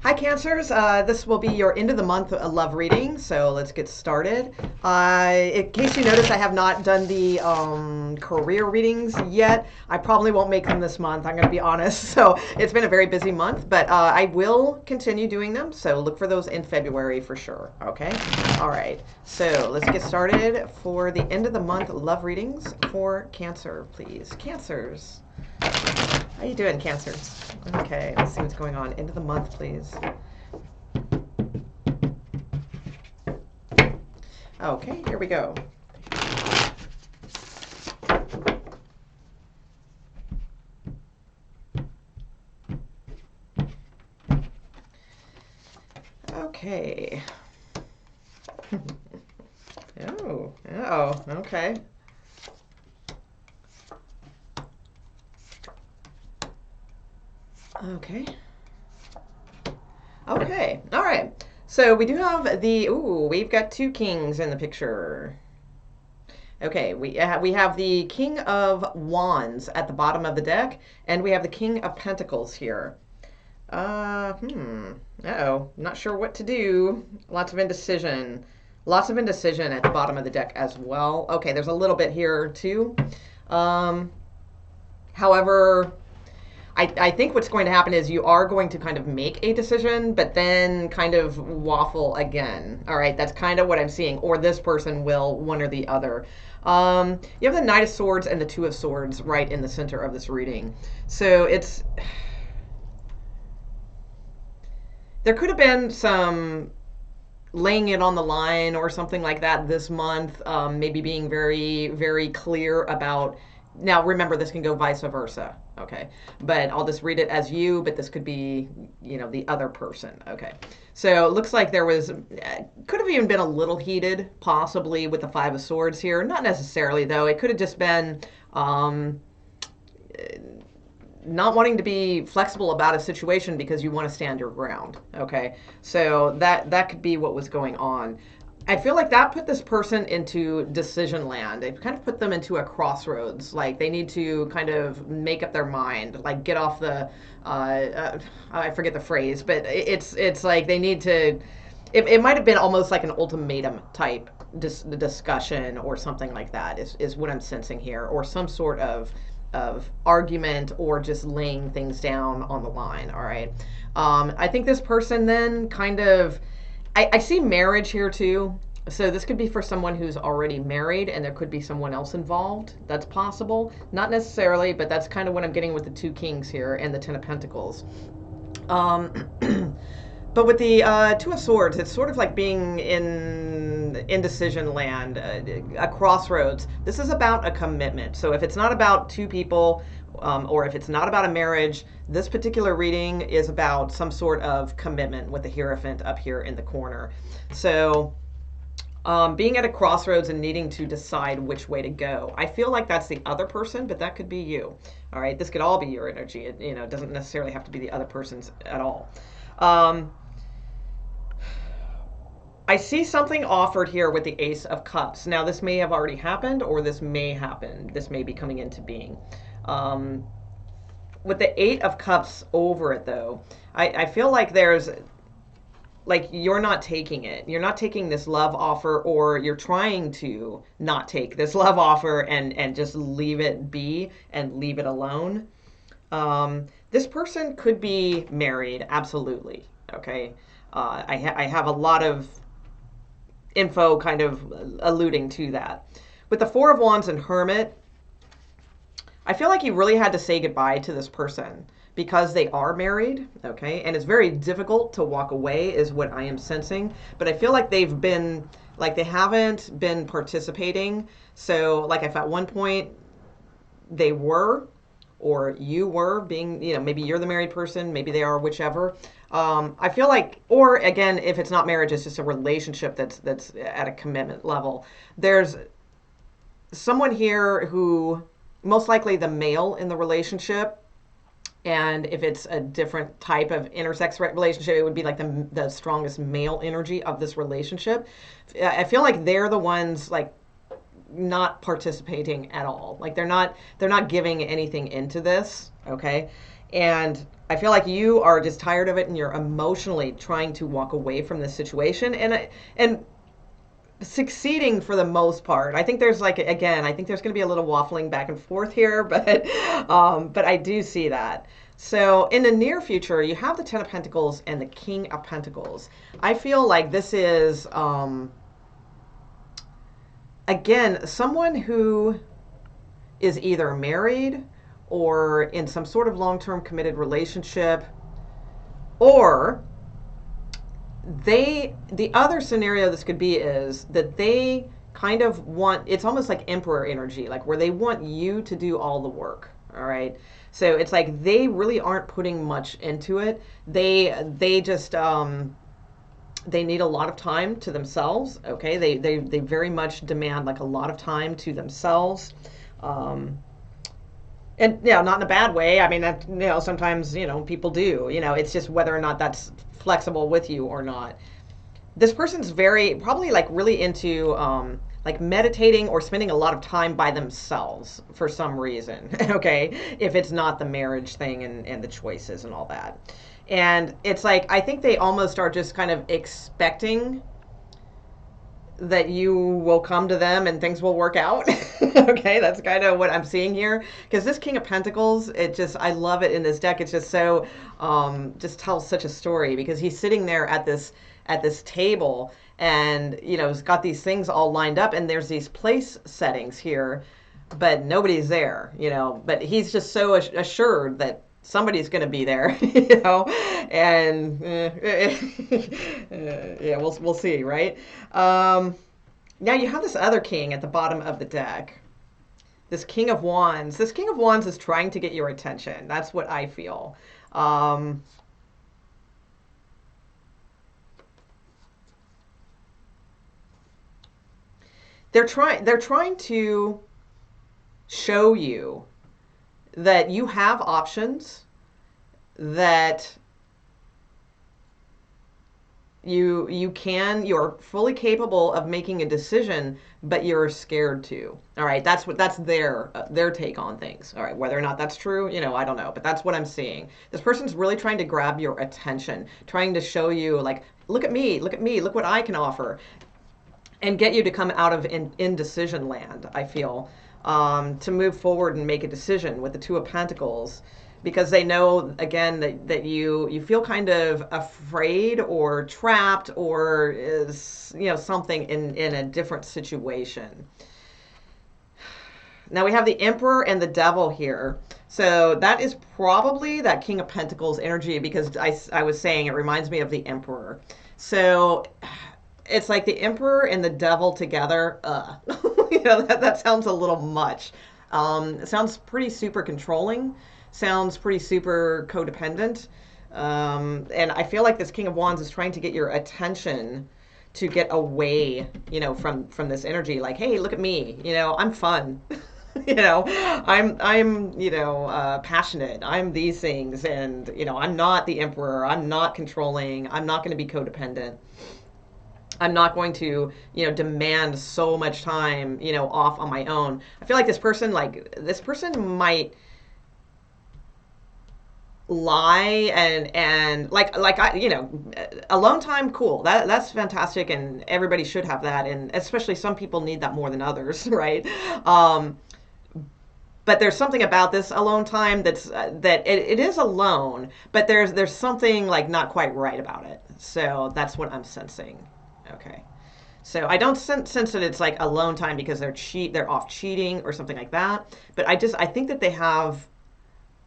Hi Cancers, this will be your end of the month love reading, so let's get started. In case you notice, I have not done the career readings yet. I probably won't make them this month, I'm going to be honest. So it's been a very busy month, but I will continue doing them, so look for those in February for sure, okay? All right, so let's get started for the end of the month love readings for Cancer, please. Cancers. How you doing, Cancers? Okay, let's see what's going on. End of the month, please. Okay, here we go. Okay. Okay. Okay, all right. So we do have we've got two kings in the picture. Okay, we have the King of Wands at the bottom of the deck, and we have the King of Pentacles here. Not sure what to do. Lots of indecision. Lots of indecision at the bottom of the deck as well. Okay, there's a little bit here too. However, I think what's going to happen is you are going to kind of make a decision, but then kind of waffle again. All right, that's kind of what I'm seeing. Or this person will, one or the other. You have the Knight of Swords and the Two of Swords right in the center of this reading. So it's... There could have been some laying it on the line or something like that this month, maybe being very, very clear about... Now, remember, this can go vice versa, okay? But I'll just read it as you, but this could be, you know, the other person, okay? So it looks like there was, could have even been a little heated, possibly, with the Five of Swords here. Not necessarily, though. It could have just been not wanting to be flexible about a situation because you want to stand your ground, okay? So that could be what was going on. I feel like that put this person into decision land. It kind of put them into a crossroads. Like they need to kind of make up their mind, like get off the, I forget the phrase, but it's like they need to, it might have been almost like an ultimatum type discussion or something like that is what I'm sensing here, or some sort of argument or just laying things down on the line, all right? I think this person then kind of, I see marriage here too. So this could be for someone who's already married and there could be someone else involved. That's possible. Not necessarily, but that's kind of what I'm getting with the two kings here and the Ten of Pentacles. But with the Two of Swords, it's sort of like being in indecision land, a crossroads. This is about a commitment. So if it's not about two people, or if it's not about a marriage, this particular reading is about some sort of commitment with the Hierophant up here in the corner. So being at a crossroads and needing to decide which way to go. I feel like that's the other person, but that could be you. All right, this could all be your energy. It doesn't necessarily have to be the other person's at all. I see something offered here with the Ace of Cups. Now, this may have already happened, or this may happen. This may be coming into being. With the Eight of Cups over it, though, I feel like there's, like, you're not taking it. You're not taking this love offer, or you're trying to not take this love offer and just leave it be and leave it alone. This person could be married, absolutely, okay? I have a lot of info kind of alluding to that. With the Four of Wands and Hermit, I feel like you really had to say goodbye to this person because they are married, okay? And it's very difficult to walk away is what I am sensing. But I feel like they've been, like they haven't been participating. So like if at one point they were, or you were being, maybe you're the married person, maybe they are, whichever. I feel like, or again, if it's not marriage, it's just a relationship that's at a commitment level. There's someone here who, most likely the male in the relationship, and if it's a different type of intersex relationship, it would be like the strongest male energy of this relationship. I feel like they're the ones like not participating at all. Like they're not giving anything into this, okay? And I feel like you are just tired of it and you're emotionally trying to walk away from this situation and succeeding for the most part. I think there's like again, I think there's going to be a little waffling back and forth here, but I do see that. So in the near future, you have the Ten of Pentacles and the King of Pentacles. I feel like this is again someone who is either married or in some sort of long-term committed relationship, or the other scenario this could be is that they kind of want, it's almost like emperor energy, like where they want you to do all the work. All right, so it's like they really aren't putting much into it. They just they need a lot of time to themselves. Okay, they very much demand like a lot of time to themselves. um and not in a bad way. I mean, that, sometimes, people do, it's just whether or not that's flexible with you or not. This person's very probably like really into like meditating or spending a lot of time by themselves for some reason. Okay, if it's not the marriage thing and the choices and all that. And it's like I think they almost are just kind of expecting that you will come to them and things will work out. Okay, that's kind of what I'm seeing here. Because this King of Pentacles, I love it in this deck. It's just so, just tells such a story because he's sitting there at this table and, he's got these things all lined up and there's these place settings here, but nobody's there, but he's just so assured that somebody's going to be there, and yeah, we'll see, right? Now you have this other king at the bottom of the deck, this King of Wands. This King of Wands is trying to get your attention. That's what I feel. They're trying to show you that you have options, that you're fully capable of making a decision, but you're scared to. All right, that's their take on things. All right, whether or not that's true, I don't know, but that's what I'm seeing. This person's really trying to grab your attention, trying to show you like, look at me, look what I can offer, and get you to come out of indecision land, I feel, to move forward and make a decision with the Two of Pentacles, because they know, again, that you feel kind of afraid or trapped or is, something in a different situation. Now we have the Emperor and the Devil here. So that is probably that King of Pentacles energy, because I was saying it reminds me of the Emperor. So it's like the Emperor and the Devil together. That sounds a little much. It sounds pretty super controlling. Sounds pretty super codependent. And I feel like this King of Wands is trying to get your attention to get away, from this energy. Like, hey, look at me. I'm fun. I'm passionate. I'm these things, and I'm not the Emperor. I'm not controlling. I'm not going to be codependent. I'm not going to, demand so much time, off on my own. I feel like this person might lie and like I, alone time, cool. That's fantastic, and everybody should have that, and especially some people need that more than others, right? But there's something about this alone time that it is alone, but there's something like not quite right about it. So that's what I'm sensing. Okay. So I don't sense that it's like alone time because they're off cheating or something like that. But I think that they have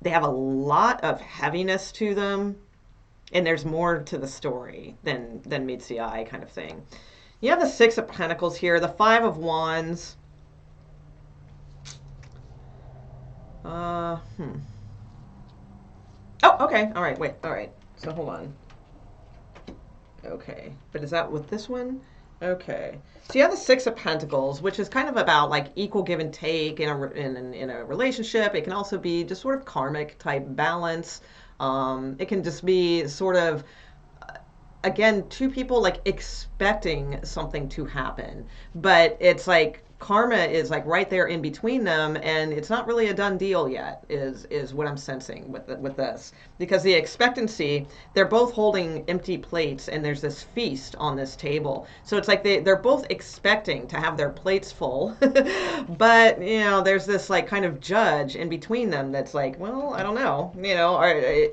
a lot of heaviness to them, and there's more to the story than meets the eye, kind of thing. You have the Six of Pentacles here, the Five of Wands. Oh, okay. All right. Wait. All right. So hold on. Okay, but is that with this one? Okay, so you have the Six of Pentacles, which is kind of about like equal give and take in a relationship. It can also be just sort of karmic type balance. It can just be sort of, again, two people like expecting something to happen, but it's like karma is like right there in between them, and it's not really a done deal yet, is what I'm sensing with this. Because the expectancy, they're both holding empty plates, and there's this feast on this table. So it's like they're both expecting to have their plates full, but there's this like kind of judge in between them that's like, well, I don't know,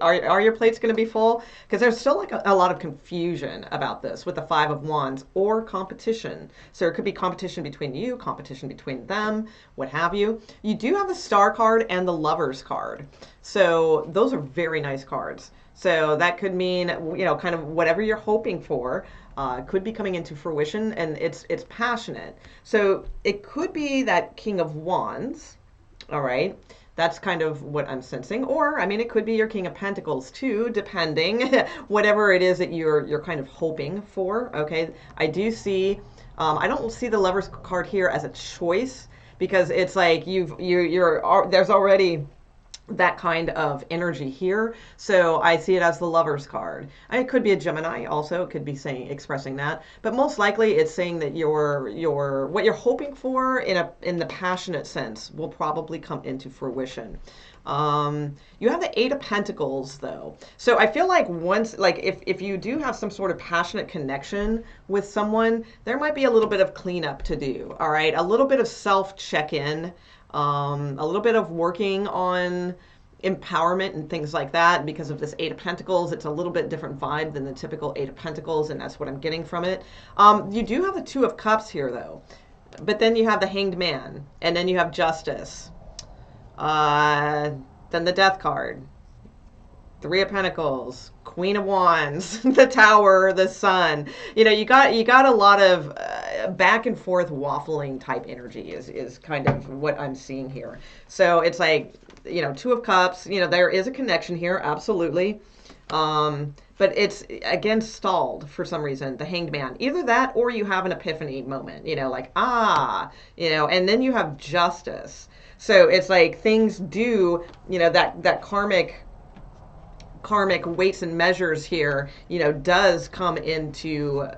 are your plates going to be full? Because there's still like a lot of confusion about this with the Five of Wands, or competition. So it could be competition between you, competition between them, what have you. You do have the Star card and the Lovers card. So those are very nice cards. So that could mean, kind of whatever you're hoping for could be coming into fruition, and it's passionate. So it could be that King of Wands, all right? That's kind of what I'm sensing. Or, I mean, it could be your King of Pentacles too, depending, whatever it is that you're kind of hoping for, okay? I do see, I don't see the Lovers card here as a choice, because it's like there's already that kind of energy here. So I see it as the Lovers card. It could be a Gemini also. It could be expressing that, but most likely it's saying that what you're hoping for in the passionate sense will probably come into fruition. You have the Eight of Pentacles though. So I feel like once, like if you do have some sort of passionate connection with someone, there might be a little bit of cleanup to do. All right. A little bit of self check-in, a little bit of working on empowerment and things like that. Because of this Eight of Pentacles, it's a little bit different vibe than the typical Eight of Pentacles, and that's what I'm getting from it. You do have the Two of Cups here though, but then you have the Hanged Man, and then you have Justice. Then the Death card, Three of Pentacles, Queen of Wands, the Tower, the Sun. You got a lot of back and forth waffling type energy is kind of what I'm seeing here. So it's like, Two of Cups, there is a connection here, absolutely. But it's, again, stalled for some reason, the Hanged Man. Either that, or you have an epiphany moment, like, and then you have Justice. So it's like things do, that karmic weights and measures here, does come into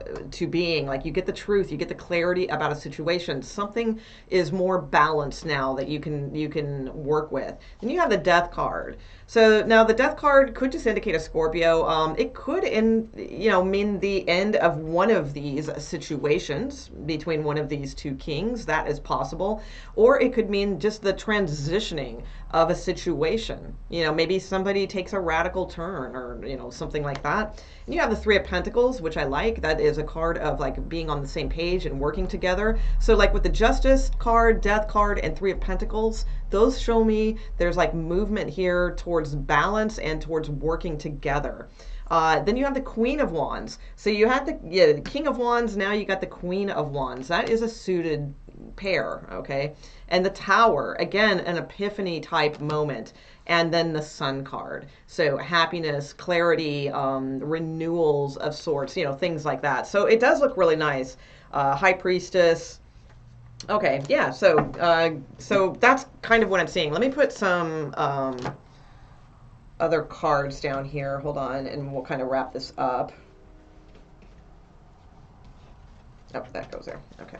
being. Like, you get the truth, you get the clarity about a situation. Something is more balanced now that you can work with. Then you have the Death card. So now the Death card could just indicate a Scorpio. It could mean the end of one of these situations between one of these two kings. That is possible. Or it could mean just the transitioning of a situation. Maybe somebody takes a radical turn, or something like that. And you have the Three of Pentacles, which I like. That is a card of like being on the same page and working together. So like with the Justice card, Death card, and Three of Pentacles, those show me there's like movement here towards balance and towards working together. Then you have the Queen of Wands. So you had the King of Wands, now you got the Queen of Wands. That is a suited pair, okay? And the Tower, again, an epiphany type moment. And then the Sun card. So happiness, clarity, renewals of sorts, things like that. So it does look really nice. High Priestess. Okay, yeah, so that's kind of what I'm seeing. Let me put some other cards down here. Hold on, and we'll kind of wrap this up. Oh, that goes there. Okay.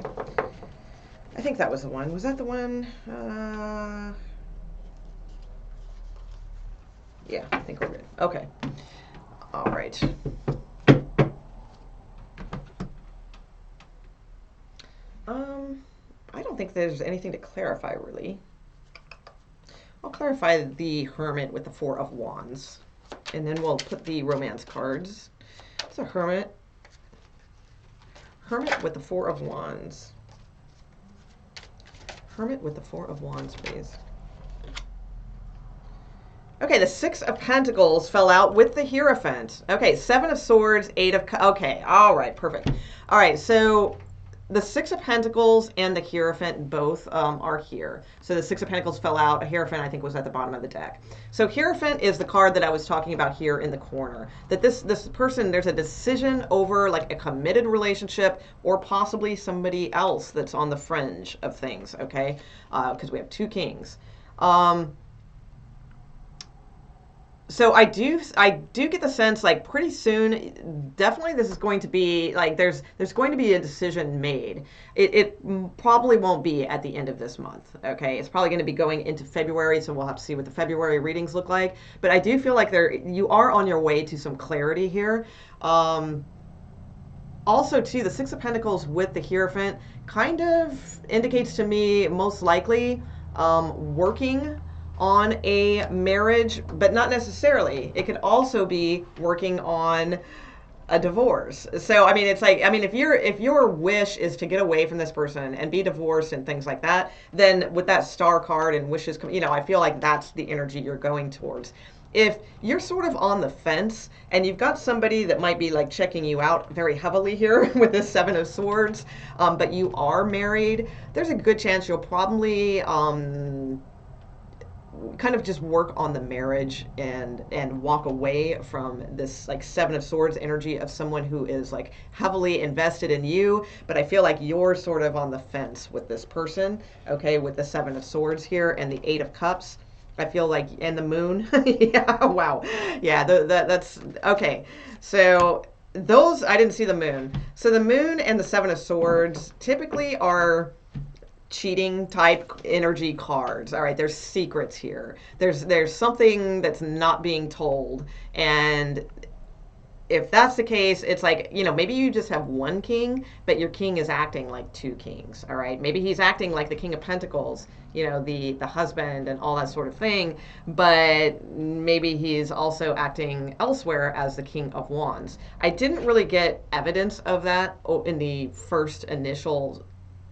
I think that was the one. Was that the one? Yeah, I think we're good. Okay. All right. I don't think there's anything to clarify, really. I'll clarify the Hermit with the Four of Wands, and then we'll put the romance cards. It's a Hermit. Hermit with the Four of Wands. Hermit with the Four of Wands, please. Okay, the Six of Pentacles fell out with the Hierophant. Okay, Seven of Swords, Eight of... Okay, all right, perfect. All right, so the Six of Pentacles and the Hierophant both are here. So the Six of Pentacles fell out. A Hierophant, I think, was at the bottom of the deck. So Hierophant is the card that I was talking about here in the corner. That this person, there's a decision over like a committed relationship, or possibly somebody else that's on the fringe of things, okay? Because we have two kings. So I do get the sense like pretty soon, definitely this is going to be like there's going to be a decision made. It probably won't be at the end of this month. Okay, it's probably going to be going into February, so we'll have to see what the February readings look like. But I do feel like you are on your way to some clarity here. Um, Also, too, the Six of Pentacles with the Hierophant kind of indicates to me most likely working on a marriage, but not necessarily. It could also be working on a divorce. So I mean, it's like I mean, if your wish is to get away from this person and be divorced and things like that, then with that star card and wishes, I feel like that's the energy you're going towards. If you're sort of on the fence and you've got somebody that might be like checking you out very heavily here with this Seven of Swords, but you are married, there's a good chance you'll probably kind of just work on the marriage and walk away from this like Seven of Swords energy of someone who is like heavily invested in you, but I feel like you're sort of on the fence with this person, okay, with the Seven of Swords here and the Eight of Cups. I feel like, and the moon. Yeah, wow. Yeah, that's okay. So those, I didn't see the moon. So the moon and the Seven of Swords typically are cheating type energy cards. All right, there's secrets here. There's something that's not being told, and if that's the case, it's like, maybe you just have one king, but your king is acting like two kings. All right, maybe he's acting like the King of Pentacles, the husband and all that sort of thing, but maybe he's also acting elsewhere as the King of Wands. I didn't really get evidence of that in the first initial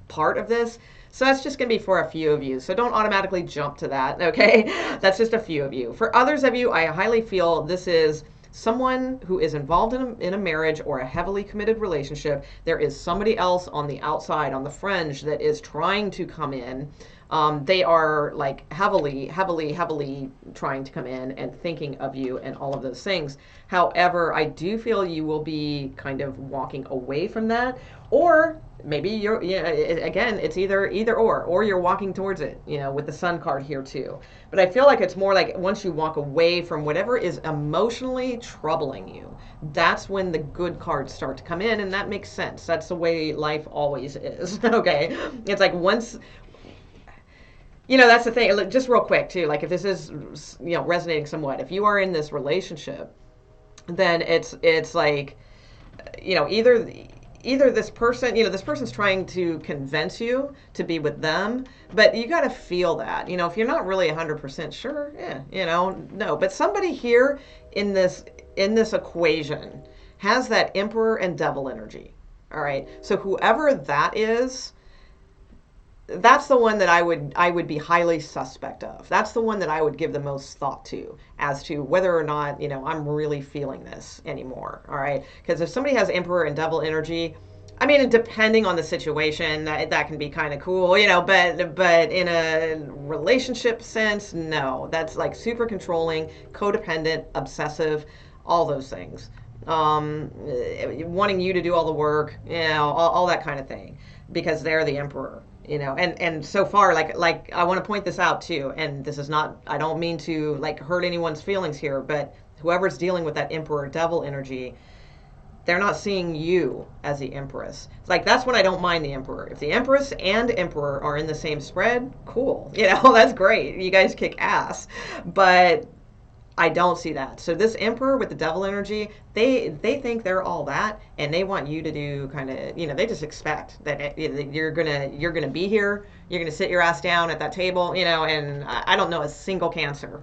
part of this. So that's just going to be for a few of you. So don't automatically jump to that, okay? That's just a few of you. For others of you, I highly feel this is someone who is involved in a marriage or a heavily committed relationship. There is somebody else on the outside, on the fringe, that is trying to come in. They are like heavily, heavily, heavily trying to come in and thinking of you and all of those things. However, I do feel you will be kind of walking away from that, or maybe you're, again, it's either or you're walking towards it, with the Sun card here too. But I feel like it's more like once you walk away from whatever is emotionally troubling you, that's when the good cards start to come in, and that makes sense. That's the way life always is. Okay, it's like once. That's the thing. Just real quick too. Like if this is, resonating somewhat. If you are in this relationship, then it's like, either this person, this person's trying to convince you to be with them, but you got to feel that, if you're not really 100% sure, no. But somebody here in this equation has that Emperor and Devil energy. All right. So whoever that is, that's the one that I would be highly suspect of. That's the one that I would give the most thought to as to whether or not, I'm really feeling this anymore. All right. Because if somebody has Emperor and Devil energy, I mean, depending on the situation, that can be kind of cool, but in a relationship sense, no. That's like super controlling, codependent, obsessive, all those things. Wanting you to do all the work, all that kind of thing, because they're the Emperor. And so far, like I want to point this out too, and this is not, I don't mean to like hurt anyone's feelings here, but whoever's dealing with that Emperor Devil energy, they're not seeing you as the Empress. It's like, that's when I don't mind the Emperor. If the Empress and Emperor are in the same spread, cool. That's great. You guys kick ass. But I don't see that. So this Emperor with the Devil energy, they think they're all that, and they want you to do kind of, they just expect that you're gonna be here, you're gonna sit your ass down at that table, and I don't know a single Cancer,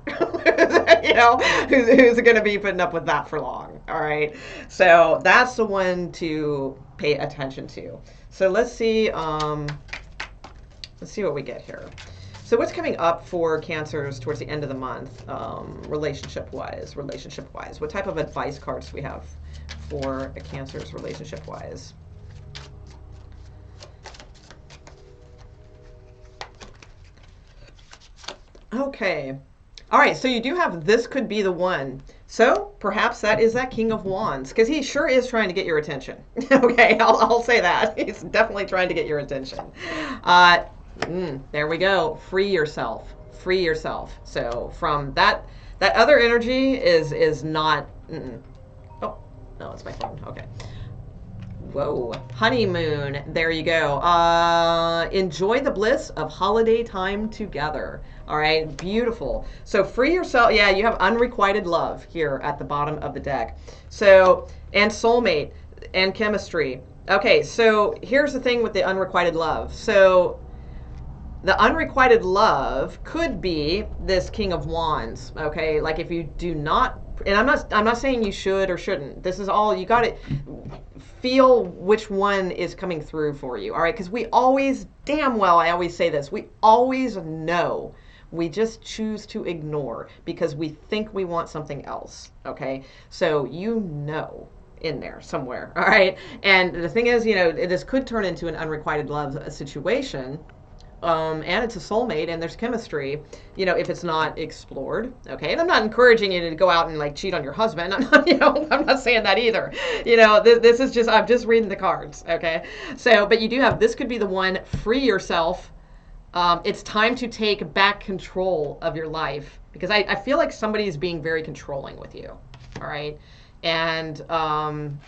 who's gonna be putting up with that for long. All right, so that's the one to pay attention to. So let's see what we get here. So what's coming up for Cancers towards the end of the month, relationship-wise? What type of advice cards do we have for a Cancers relationship-wise? Okay. All right, so you do have this could be the one. So perhaps that is that King of Wands, because he sure is trying to get your attention. Okay, I'll say that. He's definitely trying to get your attention. There we go. Free yourself. So from that That other energy is not. Oh, no, it's my phone. Okay. Whoa, honeymoon. There you go. Enjoy the bliss of holiday time together. All right, beautiful. So free yourself. Yeah, you have unrequited love here at the bottom of the deck. So, and soulmate and chemistry. Okay, so here's the thing with the unrequited love. So the unrequited love could be this King of Wands. Okay, like if you do not, and I'm not saying you should or shouldn't. This is all you got to feel which one is coming through for you. All right, because we always, damn well, I always say this, we always know. We just choose to ignore because we think we want something else. Okay, so you know in there somewhere. All right, and the thing is, this could turn into an unrequited love situation. And it's a soulmate and there's chemistry, if it's not explored. Okay. And I'm not encouraging you to go out and like cheat on your husband. I'm not, I'm not saying that either. This is just, I'm just reading the cards. Okay. So, but you do have, this could be the one, free yourself. It's time to take back control of your life because I feel like somebody is being very controlling with you. All right. And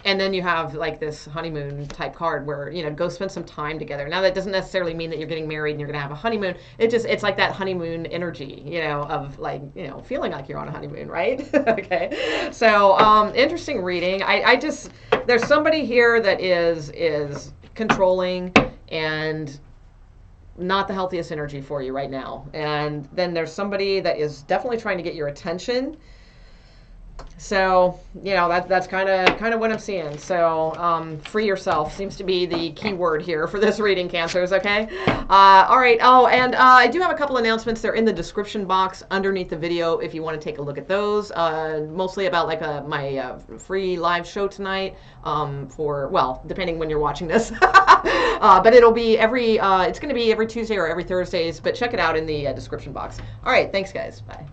then you have like this honeymoon type card where, go spend some time together. Now that doesn't necessarily mean that you're getting married and you're going to have a honeymoon. It's like that honeymoon energy, of like, feeling like you're on a honeymoon, right? Okay. So, interesting reading. I just, there's somebody here that is controlling and not the healthiest energy for you right now. And then there's somebody that is definitely trying to get your attention. So, that's kind of what I'm seeing. So, free yourself seems to be the key word here for this reading, Cancers, okay? All right. Oh, and I do have a couple announcements. They're in the description box underneath the video if you want to take a look at those. Mostly about like my free live show tonight depending when you're watching this. But it'll be it's going to be every Tuesday or every Thursdays, but check it out in the description box. All right. Thanks, guys. Bye.